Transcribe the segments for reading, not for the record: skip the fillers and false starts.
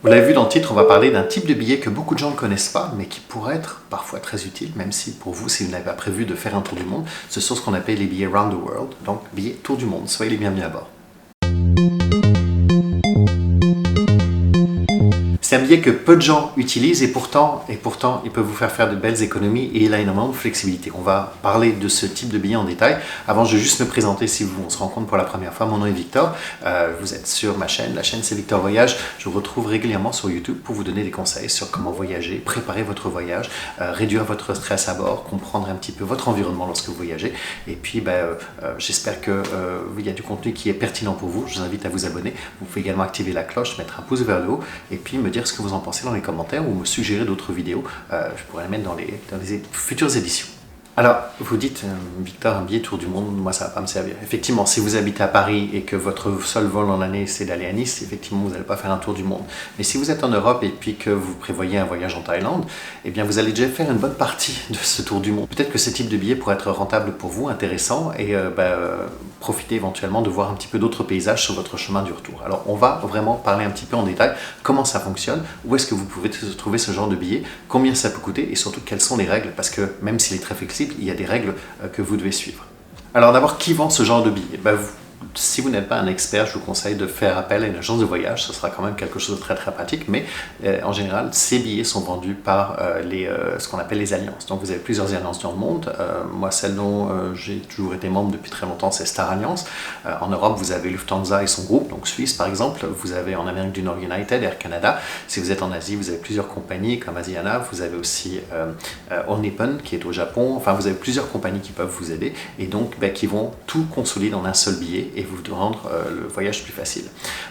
Vous l'avez vu dans le titre, on va parler d'un type de billet que beaucoup de gens ne connaissent pas, mais qui pourrait être parfois très utile, même si pour vous, si vous n'avez pas prévu de faire un tour du monde, ce sont ce qu'on appelle les billets Round the World, donc billets tour du monde. Soyez les bienvenus à bord. C'est un billet que peu de gens utilisent et pourtant, il peut vous faire de belles économies et il a énormément de flexibilité. On va parler de ce type de billet en détail. Avant, je vais juste me présenter si on se rencontre pour la première fois. Mon nom est Victor, vous êtes sur ma chaîne. La chaîne c'est Victor Voyage. Je vous retrouve régulièrement sur YouTube pour vous donner des conseils sur comment voyager, préparer votre voyage, réduire votre stress à bord, comprendre un petit peu votre environnement lorsque vous voyagez. Et puis, j'espère qu'il y a du contenu qui est pertinent pour vous. Je vous invite à vous abonner. Vous pouvez également activer la cloche, mettre un pouce vers le haut et puis me dire ce que vous en pensez dans les commentaires ou me suggérer d'autres vidéos. Je pourrais les mettre dans les futures éditions. Alors, vous dites, Victor, un billet tour du monde, moi ça va pas me servir. Effectivement, si vous habitez à Paris et que votre seul vol en l'année c'est d'aller à Nice, effectivement vous n'allez pas faire un tour du monde. Mais si vous êtes en Europe et puis que vous prévoyez un voyage en Thaïlande, eh bien vous allez déjà faire une bonne partie de ce tour du monde. Peut-être que ce type de billet pourrait être rentable pour vous, intéressant et profiter éventuellement de voir un petit peu d'autres paysages sur votre chemin du retour. Alors on va vraiment parler un petit peu en détail comment ça fonctionne, où est-ce que vous pouvez trouver ce genre de billet, combien ça peut coûter et surtout quelles sont les règles, parce que même s'il est très flexible, il y a des règles que vous devez suivre. Alors d'abord, qui vend ce genre de billets? Si vous n'êtes pas un expert, je vous conseille de faire appel à une agence de voyage, ce sera quand même quelque chose de très très pratique, mais en général, ces billets sont vendus par ce qu'on appelle les alliances. Donc vous avez plusieurs alliances dans le monde. Moi, celle dont j'ai toujours été membre depuis très longtemps, c'est Star Alliance. En Europe, vous avez Lufthansa et son groupe, donc Suisse par exemple. Vous avez en Amérique du Nord United, Air Canada. Si vous êtes en Asie, vous avez plusieurs compagnies comme Asiana. Vous avez aussi All Nippon qui est au Japon. Enfin, vous avez plusieurs compagnies qui peuvent vous aider et donc qui vont tout consolider dans un seul billet et vous rendre le voyage plus facile.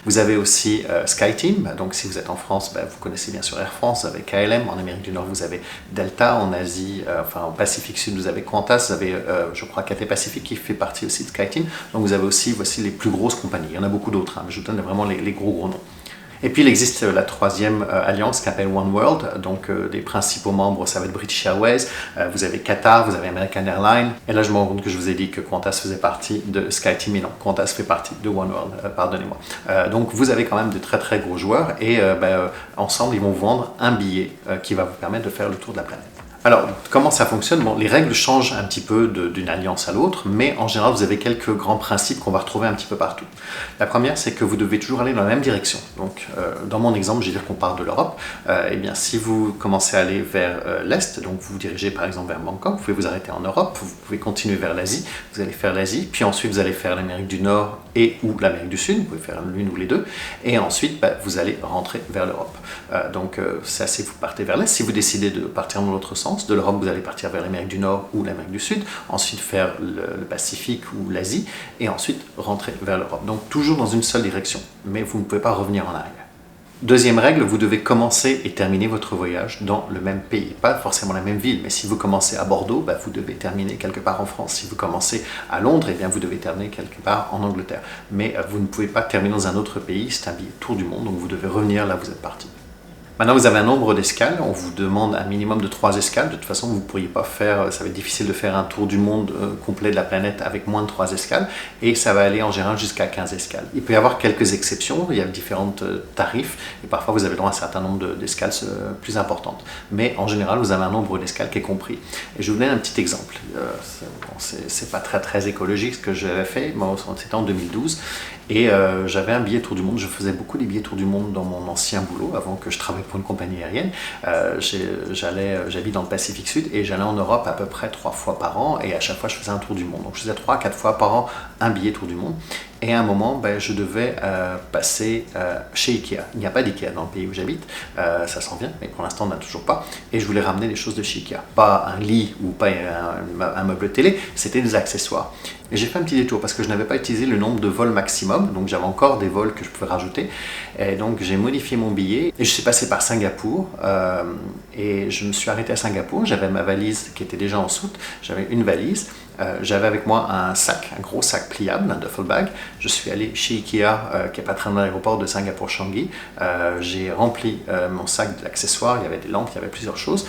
Vous avez aussi SkyTeam, donc si vous êtes en France, vous connaissez bien sûr Air France, vous avez KLM, en Amérique du Nord vous avez Delta, en Asie, en Pacifique Sud vous avez Qantas, vous avez je crois Cathay Pacific qui fait partie aussi de SkyTeam, donc vous avez aussi, voici les plus grosses compagnies, il y en a beaucoup d'autres, mais je vous donne vraiment les gros noms. Et puis il existe la troisième alliance qui s'appelle One World, donc des principaux membres ça va être British Airways, vous avez Qatar, vous avez American Airlines, et là je me rends compte que je vous ai dit que Qantas faisait partie de SkyTeam, et non, Qantas fait partie de One World, pardonnez-moi. Donc vous avez quand même de très très gros joueurs, et ensemble ils vont vous vendre un billet qui va vous permettre de faire le tour de la planète. Alors, comment ça fonctionne? Bon, les règles changent un petit peu d'une alliance à l'autre, mais en général, vous avez quelques grands principes qu'on va retrouver un petit peu partout. La première, c'est que vous devez toujours aller dans la même direction. Donc, dans mon exemple, je vais dire qu'on part de l'Europe. Eh bien, si vous commencez à aller vers l'Est, donc vous vous dirigez par exemple vers Bangkok, vous pouvez vous arrêter en Europe, vous pouvez continuer vers l'Asie, vous allez faire l'Asie, puis ensuite vous allez faire l'Amérique du Nord et ou l'Amérique du Sud, vous pouvez faire l'une ou les deux, et ensuite, vous allez rentrer vers l'Europe. Donc, ça, c'est vous partez vers l'Est. Si vous décidez de partir dans l'autre sens, de l'Europe, vous allez partir vers l'Amérique du Nord ou l'Amérique du Sud, ensuite faire le Pacifique ou l'Asie, et ensuite rentrer vers l'Europe. Donc toujours dans une seule direction, mais vous ne pouvez pas revenir en arrière. Deuxième règle, vous devez commencer et terminer votre voyage dans le même pays. Pas forcément la même ville, mais si vous commencez à Bordeaux, vous devez terminer quelque part en France. Si vous commencez à Londres, eh bien, vous devez terminer quelque part en Angleterre. Mais vous ne pouvez pas terminer dans un autre pays, c'est un billet tour du monde, donc vous devez revenir là où vous êtes parti. Maintenant, vous avez un nombre d'escales, on vous demande un minimum de 3 escales. De toute façon, vous ne pourriez pas faire, ça va être difficile de faire un tour du monde complet de la planète avec moins de 3 escales, et ça va aller en général jusqu'à 15 escales. Il peut y avoir quelques exceptions, il y a différents tarifs, et parfois vous avez droit à un certain nombre d'escales plus importantes. Mais en général, vous avez un nombre d'escales qui est compris. Et je vais vous donner un petit exemple. C'est pas très écologique ce que j'avais fait, c'était en 2012, et j'avais un billet tour du monde. Je faisais beaucoup des billets tour du monde dans mon ancien boulot, avant que je travaille pour une compagnie aérienne. J'habite dans le Pacifique Sud et j'allais en Europe à peu près 3 fois par an, et à chaque fois je faisais un tour du monde. Donc je faisais 3-4 fois par an un billet tour du monde. Et à un moment, je devais passer chez Ikea. Il n'y a pas d'Ikea dans le pays où j'habite, ça s'en vient, mais pour l'instant on n'a toujours pas. Et je voulais ramener des choses de chez Ikea. Pas un lit ou pas un meuble télé, c'était des accessoires. Et j'ai fait un petit détour parce que je n'avais pas utilisé le nombre de vols maximum, donc j'avais encore des vols que je pouvais rajouter. Et donc j'ai modifié mon billet et je suis passé par Singapour et je me suis arrêté à Singapour. J'avais ma valise qui était déjà en soute, j'avais une valise J'avais avec moi un sac, un gros sac pliable, un duffel bag. Je suis allé chez Ikea, qui est pas très loin de l'aéroport de Singapour-Changi. J'ai rempli mon sac d'accessoires, il y avait des lampes, il y avait plusieurs choses.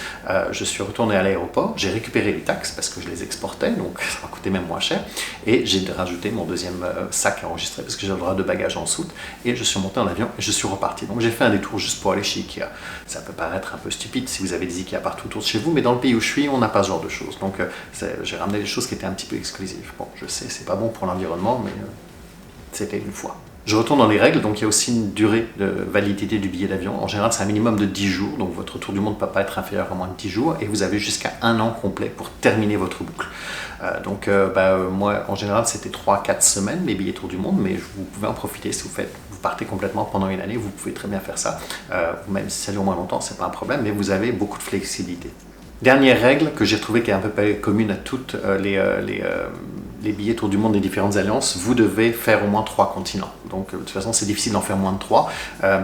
Je suis retourné à l'aéroport, j'ai récupéré les taxes parce que je les exportais, donc ça m'a coûté même moins cher. Et j'ai rajouté mon deuxième sac enregistré parce que j'ai le droit de bagages en soute. Et je suis monté en avion et je suis reparti. Donc j'ai fait un détour juste pour aller chez Ikea. Ça peut paraître un peu stupide si vous avez des Ikea partout autour de chez vous, mais dans le pays où je suis, on n'a pas ce genre de choses. Donc j'ai ramené des choses qui étaient un petit peu exclusives. Bon, je sais, c'est pas bon pour l'environnement, mais c'était une fois. Je retourne dans les règles, donc il y a aussi une durée de validité du billet d'avion. En général, c'est un minimum de 10 jours, donc votre tour du monde ne peut pas être inférieur à moins de 10 jours, et vous avez jusqu'à 1 an complet pour terminer votre boucle. Moi, en général, c'était 3-4 semaines, les billets tour du monde, mais vous pouvez en profiter si vous partez complètement pendant une année, vous pouvez très bien faire ça. Même si ça dure moins longtemps, c'est pas un problème, mais vous avez beaucoup de flexibilité. Dernière règle que j'ai trouvée qui est un peu commune à toutes les billets tour du monde des différentes alliances, vous devez faire au moins 3 continents. Donc de toute façon, c'est difficile d'en faire moins de 3,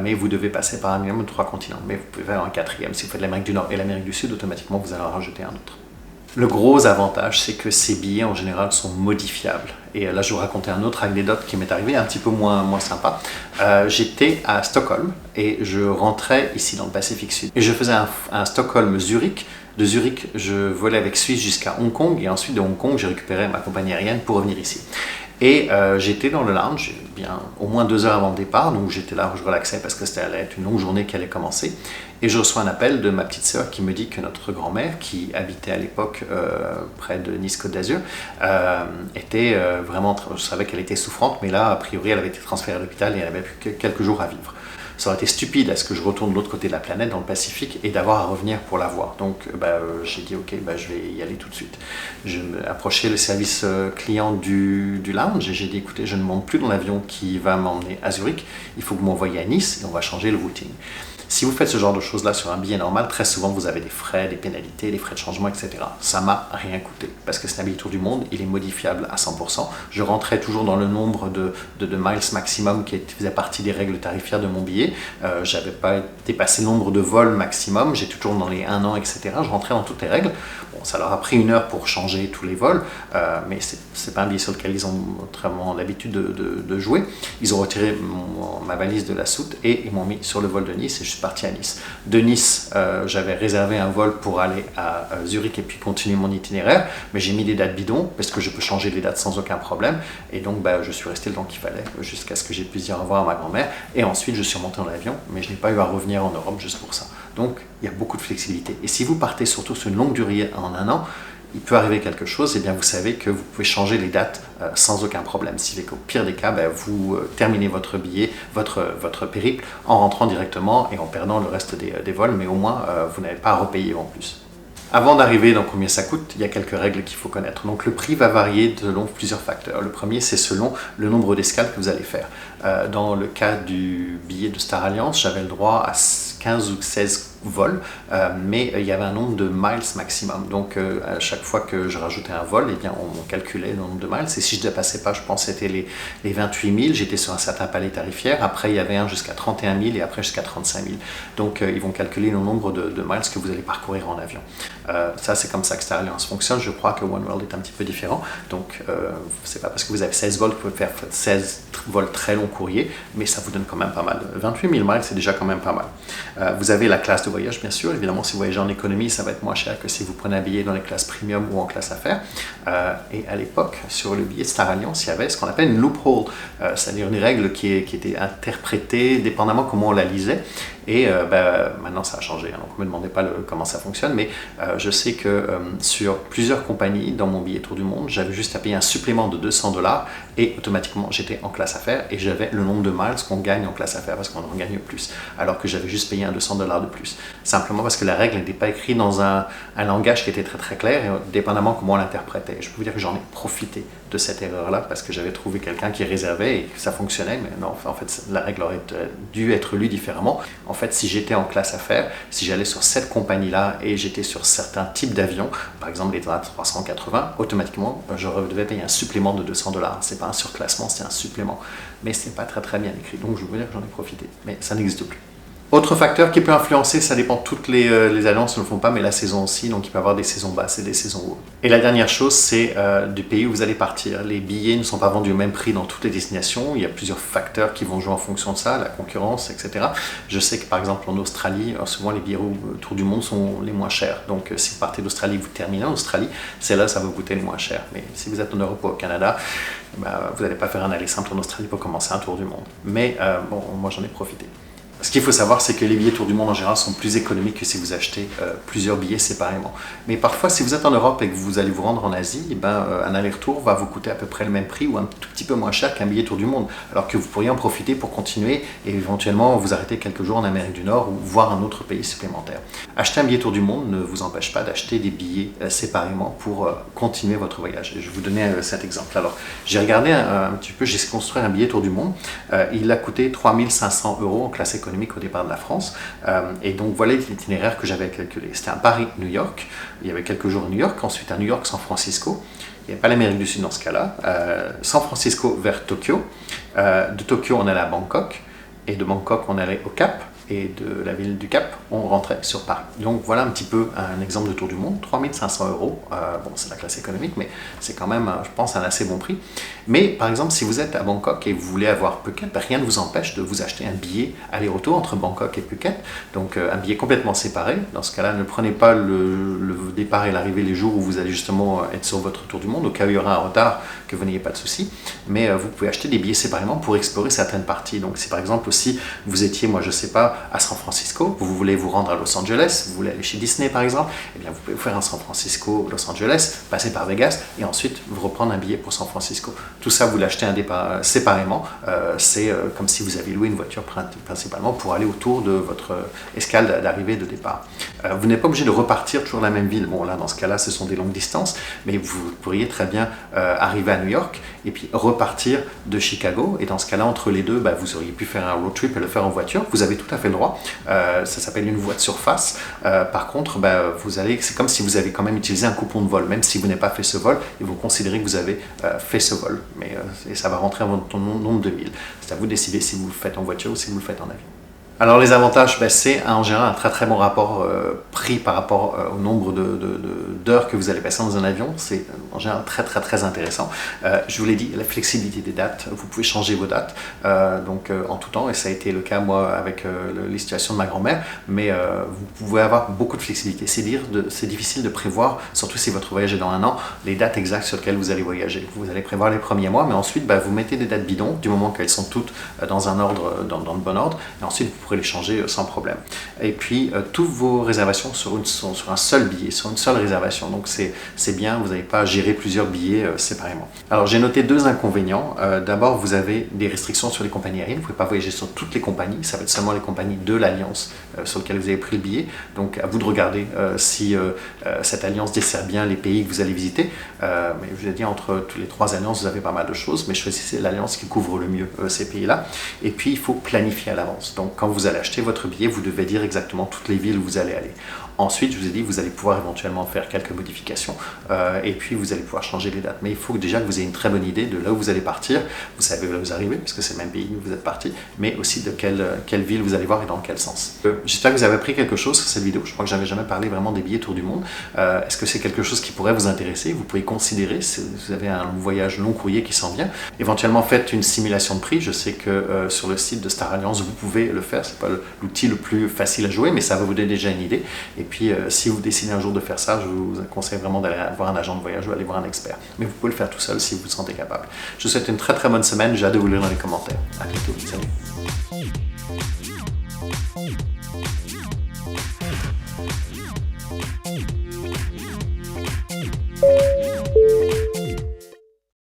mais vous devez passer par un minimum de 3 continents. Mais vous pouvez faire un 4e. Si vous faites l'Amérique du Nord et l'Amérique du Sud, automatiquement, vous allez en rajouter un autre. Le gros avantage, c'est que ces billets, en général, sont modifiables. Et là, je vais vous raconter une autre anecdote qui m'est arrivée, un petit peu moins sympa. J'étais à Stockholm et je rentrais ici dans le Pacifique Sud. Et je faisais un Stockholm-Zurich. De Zurich, je volais avec Suisse jusqu'à Hong Kong et ensuite de Hong Kong, j'ai récupéré ma compagnie aérienne pour revenir ici. Et j'étais dans le lounge, bien au moins 2 heures avant le départ, donc j'étais là où je relaxais parce que c'était allait être une longue journée qui allait commencer. Et je reçois un appel de ma petite sœur qui me dit que notre grand-mère, qui habitait à l'époque près de Nice-Côte d'Azur, était vraiment, je savais qu'elle était souffrante, mais là, a priori, elle avait été transférée à l'hôpital et elle avait plus que quelques jours à vivre. Ça aurait été stupide à ce que je retourne de l'autre côté de la planète, dans le Pacifique, et d'avoir à revenir pour la voir. Donc j'ai dit ok, je vais y aller tout de suite. Je me approché le service client du lounge et j'ai dit écoutez, je ne monte plus dans l'avion qui va m'emmener à Zurich, il faut que vous m'envoyiez à Nice et on va changer le routing. Si vous faites ce genre de choses-là sur un billet normal, très souvent vous avez des frais, des pénalités, des frais de changement, etc. Ça m'a rien coûté parce que c'est un billet tour du monde, il est modifiable à 100%. Je rentrais toujours dans le nombre de miles maximum qui faisait partie des règles tarifaires de mon billet. J'avais pas dépassé le nombre de vols maximum, j'étais toujours dans les 1 an, etc. Je rentrais dans toutes les règles. Bon, ça leur a pris 1 heure pour changer tous les vols, mais c'est pas un billet sur lequel ils ont vraiment l'habitude de jouer. Ils ont retiré ma valise de la soute et ils m'ont mis sur le vol de Nice et je suis parti à Nice. De Nice, j'avais réservé un vol pour aller à Zurich et puis continuer mon itinéraire, mais j'ai mis des dates bidons parce que je peux changer les dates sans aucun problème. Et donc, je suis resté le temps qu'il fallait jusqu'à ce que j'ai pu dire au revoir à ma grand-mère. Et ensuite, je suis remonté dans l'avion, mais je n'ai pas eu à revenir en Europe juste pour ça. Donc, il y a beaucoup de flexibilité. Et si vous partez surtout sur une longue durée en 1 an, il peut arriver quelque chose, et bien vous savez que vous pouvez changer les dates sans aucun problème. Si au pire des cas, vous terminez votre billet, votre périple en rentrant directement et en perdant le reste des vols, mais au moins vous n'avez pas à repayer en plus. Avant d'arriver dans combien ça coûte, il y a quelques règles qu'il faut connaître. Donc le prix va varier selon plusieurs facteurs. Le premier, c'est selon le nombre d'escales que vous allez faire. Dans le cas du billet de Star Alliance, j'avais le droit à 15 ou 16 vols, mais il y avait un nombre de miles maximum. Donc à chaque fois que je rajoutais un vol, on calculait le nombre de miles. Et si je ne dépassais pas, je pense que c'était les 28 000, j'étais sur un certain palier tarifaire. Après, il y avait un jusqu'à 31 000 et après jusqu'à 35 000. Donc ils vont calculer le nombre de miles que vous allez parcourir en avion. Ça, c'est comme ça que Star Alliance fonctionne. Je crois que One World est un petit peu différent. Donc, c'est pas parce que vous avez 16 vols que vous pouvez faire 16 vols très longs courriers, mais ça vous donne quand même pas mal. 28 000 miles, c'est déjà quand même pas mal. Vous avez la classe de voyage, bien sûr. Évidemment, si vous voyagez en économie, ça va être moins cher que si vous prenez un billet dans les classes premium ou en classe affaires. Et à l'époque, sur le billet de Star Alliance, il y avait ce qu'on appelle une loophole, c'est-à-dire une règle qui était interprétée dépendamment comment on la lisait. Et maintenant, ça a changé. Donc, ne me demandez pas comment ça fonctionne, mais je sais que sur plusieurs compagnies, dans mon billet tour du monde, j'avais juste à payer un supplément de 200 $ et automatiquement, j'étais en classe affaires et j'avais le nombre de miles qu'on gagne en classe affaires parce qu'on en gagne plus, alors que j'avais juste payé un 200 $ de plus. Simplement parce que la règle n'était pas écrite dans un langage qui était très très clair et dépendamment comment on l'interprétait. Je peux vous dire que j'en ai profité de cette erreur-là parce que j'avais trouvé quelqu'un qui réservait et que ça fonctionnait, mais non, en fait, la règle aurait dû être lue différemment. En fait, si j'étais en classe affaires, si j'allais sur cette compagnie-là et j'étais sur certains types d'avions, par exemple les A380, automatiquement, je devais payer un supplément de 200 $. C'est pas un surclassement, c'est un supplément. Mais c'est pas très très bien écrit, donc je veux dire que j'en ai profité. Mais ça n'existe plus. Autre facteur qui peut influencer, ça dépend, toutes les alliances ne le font pas, mais la saison aussi, donc il peut y avoir des saisons basses et des saisons hautes. Et la dernière chose, c'est du pays où vous allez partir. Les billets ne sont pas vendus au même prix dans toutes les destinations, il y a plusieurs facteurs qui vont jouer en fonction de ça, la concurrence, etc. Je sais que par exemple en Australie, souvent les billets autour du monde sont les moins chers, donc si vous partez d'Australie, vous terminez en Australie, c'est là ça va vous coûter les moins cher. Mais si vous êtes en Europe ou au Canada, vous n'allez pas faire un aller simple en Australie pour commencer un tour du monde. Mais bon, moi j'en ai profité. Ce qu'il faut savoir, c'est que les billets tour du monde en général sont plus économiques que si vous achetez plusieurs billets séparément. Mais parfois, si vous êtes en Europe et que vous allez vous rendre en Asie, un aller-retour va vous coûter à peu près le même prix ou un tout petit peu moins cher qu'un billet tour du monde. Alors que vous pourriez en profiter pour continuer et éventuellement vous arrêter quelques jours en Amérique du Nord ou voir un autre pays supplémentaire. Acheter un billet tour du monde ne vous empêche pas d'acheter des billets séparément pour continuer votre voyage. Et je vais vous donner cet exemple. Alors, j'ai regardé un petit peu, j'ai construit un billet tour du monde. Il a coûté 3 500 € en classe économique au départ de la France. Et donc voilà l'itinéraire que j'avais calculé. C'était un Paris-New York. Il y avait quelques jours à New York, ensuite à New York, San Francisco. Il n'y avait pas l'Amérique du Sud dans ce cas-là. San Francisco vers Tokyo. De Tokyo, on allait à Bangkok. Et de Bangkok, on allait au Cap. Et de la ville du Cap, on rentrait sur Paris. Donc voilà un petit peu un exemple de tour du monde, 3 500 €. Bon, c'est la classe économique, mais c'est quand même, je pense, un assez bon prix. Mais par exemple, si vous êtes à Bangkok et vous voulez avoir Phuket, rien ne vous empêche de vous acheter un billet aller-retour entre Bangkok et Phuket. Donc un billet complètement séparé. Dans ce cas-là, ne prenez pas le départ et l'arrivée les jours où vous allez justement être sur votre tour du monde, au cas où il y aura un retard, que vous n'ayez pas de souci. Mais vous pouvez acheter des billets séparément pour explorer certaines parties. Donc si par exemple aussi vous étiez, moi je sais pas, à San Francisco, vous voulez vous rendre à Los Angeles, vous voulez aller chez Disney par exemple, eh bien vous pouvez faire un San Francisco, Los Angeles, passer par Vegas et ensuite vous reprendre un billet pour San Francisco. Tout ça, vous l'achetez séparément. C'est comme si vous aviez loué une voiture principalement pour aller autour de votre escale d'arrivée et de départ. Vous n'êtes pas obligé de repartir toujours la même ville. Bon là, dans ce cas-là, ce sont des longues distances, mais vous pourriez très bien arriver à New York et puis repartir de Chicago. Et dans ce cas-là, entre les deux, vous auriez pu faire un road trip et le faire en voiture. Vous avez tout à fait le droit. Ça s'appelle une voie de surface. Par contre, c'est comme si vous avez quand même utilisé un coupon de vol, même si vous n'avez pas fait ce vol, et vous considérez que vous avez fait ce vol. Mais ça va rentrer à votre nombre de milles. C'est à vous de décider si vous le faites en voiture ou si vous le faites en avion. Alors les avantages, c'est en général un très très bon rapport prix par rapport au nombre d'heures que vous allez passer dans un avion. C'est en général très très très intéressant. Je vous l'ai dit, la flexibilité des dates, vous pouvez changer vos dates en tout temps, et ça a été le cas moi avec les situations de ma grand-mère, mais vous pouvez avoir beaucoup de flexibilité. C'est difficile de prévoir, surtout si votre voyage est dans un an, les dates exactes sur lesquelles vous allez voyager. Vous allez prévoir les premiers mois, mais ensuite vous mettez des dates bidons du moment qu'elles sont toutes dans un ordre, dans le bon ordre, et ensuite vous les changer sans problème. Et puis, toutes vos réservations sont sur un seul billet, sur une seule réservation. Donc, c'est bien, vous n'avez pas à gérer plusieurs billets séparément. Alors, j'ai noté deux inconvénients. D'abord, vous avez des restrictions sur les compagnies aériennes. Vous ne pouvez pas voyager sur toutes les compagnies. Ça va être seulement les compagnies de l'Alliance sur lesquelles vous avez pris le billet. Donc, à vous de regarder si cette Alliance dessert bien les pays que vous allez visiter. Mais je vous ai dit, entre toutes les trois alliances, vous avez pas mal de choses, mais choisissez l'Alliance qui couvre le mieux ces pays-là. Et puis, il faut planifier à l'avance. Donc, quand vous allez acheter votre billet, vous devez dire exactement toutes les villes où vous allez aller. Ensuite, je vous ai dit, vous allez pouvoir éventuellement faire quelques modifications et puis vous allez pouvoir changer les dates. Mais il faut déjà que vous ayez une très bonne idée de là où vous allez partir. Vous savez où vous arrivez, parce que c'est le même pays où vous êtes parti, mais aussi de quelle ville vous allez voir et dans quel sens. J'espère que vous avez appris quelque chose sur cette vidéo. Je crois que je n'avais jamais parlé vraiment des billets tour du monde. Est-ce que c'est quelque chose qui pourrait vous intéresser? Vous pouvez considérer, si vous avez un voyage long courrier qui s'en vient. Éventuellement, faites une simulation de prix. Je sais que sur le site de Star Alliance, vous pouvez le faire. Ce n'est pas l'outil le plus facile à jouer, mais ça va vous donner déjà une idée. Et puis, si vous décidez un jour de faire ça, je vous conseille vraiment d'aller voir un agent de voyage ou aller voir un expert. Mais vous pouvez le faire tout seul si vous vous sentez capable. Je vous souhaite une très très bonne semaine. J'ai hâte de vous lire dans les commentaires. À bientôt. Salut.